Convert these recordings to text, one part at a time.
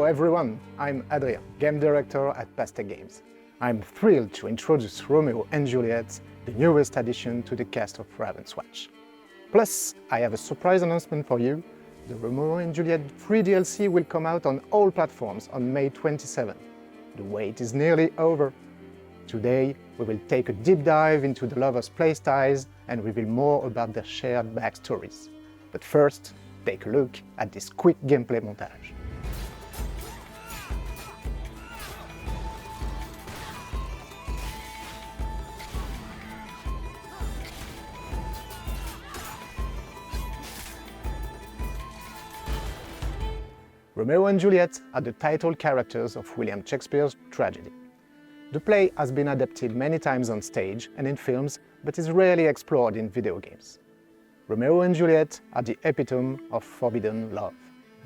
everyone, I'm Adrien, game director at Pastec Games. I'm thrilled to introduce Romeo and Juliet, the newest addition to the cast of Ravenswatch. Plus, I have a surprise announcement for you. The Romeo and Juliet free DLC will come out on all platforms on May 27. The wait is nearly over. Today, we will take a deep dive into the lovers' playstyles and reveal more about their shared backstories. But first, take a look at this quick gameplay montage. Romeo and Juliet are the title characters of William Shakespeare's tragedy. The play has been adapted many times on stage and in films, but is rarely explored in video games. Romeo and Juliet are the epitome of forbidden love.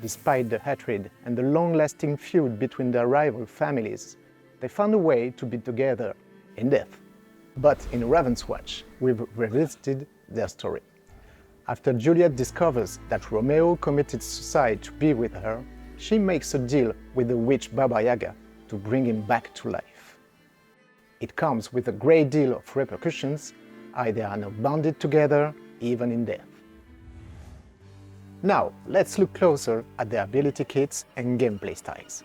Despite the hatred and the long-lasting feud between their rival families, they found a way to be together in death. But in Ravenswatch, we've revisited their story. After Juliet discovers that Romeo committed suicide to be with her, she makes a deal with the witch Baba Yaga to bring him back to life. It comes with a great deal of repercussions, as they are now bounded together, even in death. Now, let's look closer at their ability kits and gameplay styles.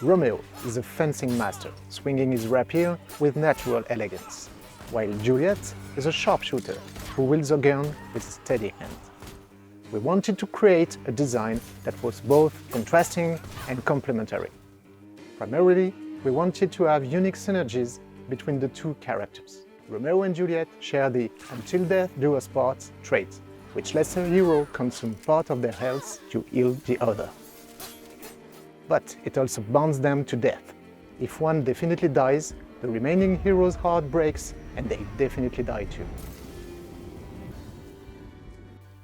Romeo is a fencing master, swinging his rapier with natural elegance, while Juliet is a sharpshooter who wields a gun with a steady hand. We wanted to create a design that was both contrasting and complementary. Primarily, we wanted to have unique synergies between the two characters. Romeo and Juliet share the "until death do us part" trait, which lets a hero consume part of their health to heal the other. But it also bonds them to death. If one definitely dies, the remaining hero's heart breaks and they definitely die too.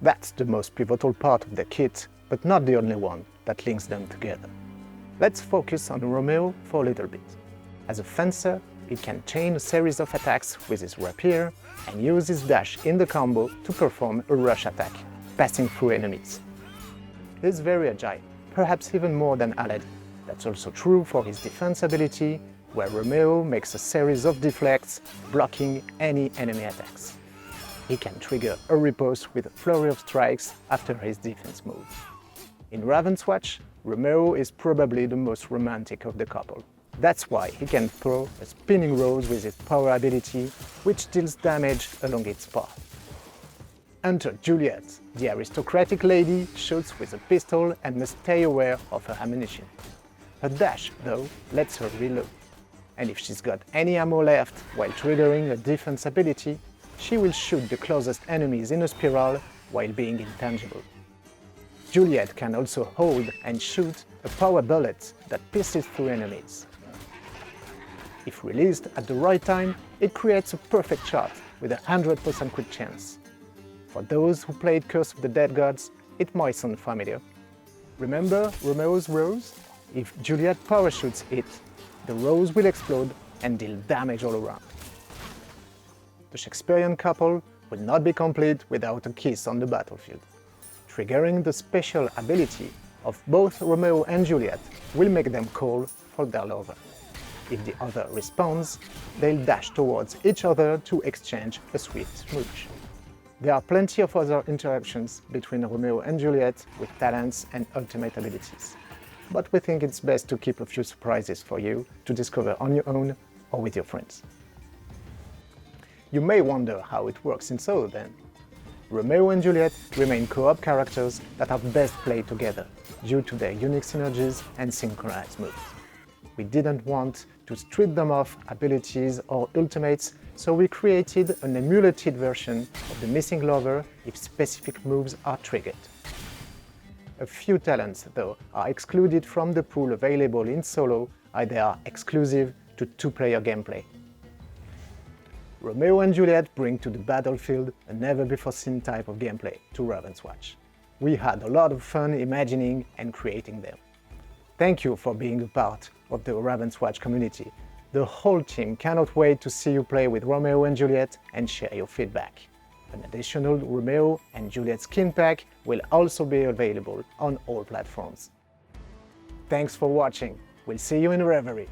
That's the most pivotal part of the kit, but not the only one that links them together. Let's focus on Romeo for a little bit. As a fencer, he can chain a series of attacks with his rapier and use his dash in the combo to perform a rush attack, passing through enemies. He's very agile, perhaps even more than Aladdin. That's also true for his defense ability, where Romeo makes a series of deflects, blocking any enemy attacks. He can trigger a riposte with a flurry of strikes after his defense move. In Ravenswatch, Romeo is probably the most romantic of the couple. That's why he can throw a spinning rose with his power ability, which deals damage along its path. Enter Juliet, the aristocratic lady, shoots with a pistol and must stay aware of her ammunition. Her dash, though, lets her reload. And if she's got any ammo left while triggering a defense ability, she will shoot the closest enemies in a spiral while being intangible. Juliet can also hold and shoot a power bullet that pierces through enemies. If released at the right time, it creates a perfect shot with a 100% crit chance. For those who played Curse of the Dead Gods, it might sound familiar. Remember Romeo's rose? If Juliet parachutes it, the rose will explode and deal damage all around. The Shakespearean couple would not be complete without a kiss on the battlefield. Triggering the special ability of both Romeo and Juliet will make them call for their lover. If the other responds, they'll dash towards each other to exchange a sweet smooch. There are plenty of other interactions between Romeo and Juliet with talents and ultimate abilities. But we think it's best to keep a few surprises for you to discover on your own or with your friends. You may wonder how it works in solo then. Romeo and Juliet remain co-op characters that are best played together due to their unique synergies and synchronized moves. We didn't want to strip them of abilities or ultimates, so we created an emulated version of the missing lover if specific moves are triggered. A few talents, though, are excluded from the pool available in solo as they are exclusive to two-player gameplay. Romeo and Juliet bring to the battlefield a never-before-seen type of gameplay to Ravenswatch. We had a lot of fun imagining and creating them. Thank you for being a part of the Ravenswatch community. The whole team cannot wait to see you play with Romeo and Juliet and share your feedback. An additional Romeo and Juliet skin pack will also be available on all platforms. Thanks for watching. We'll see you in Reverie.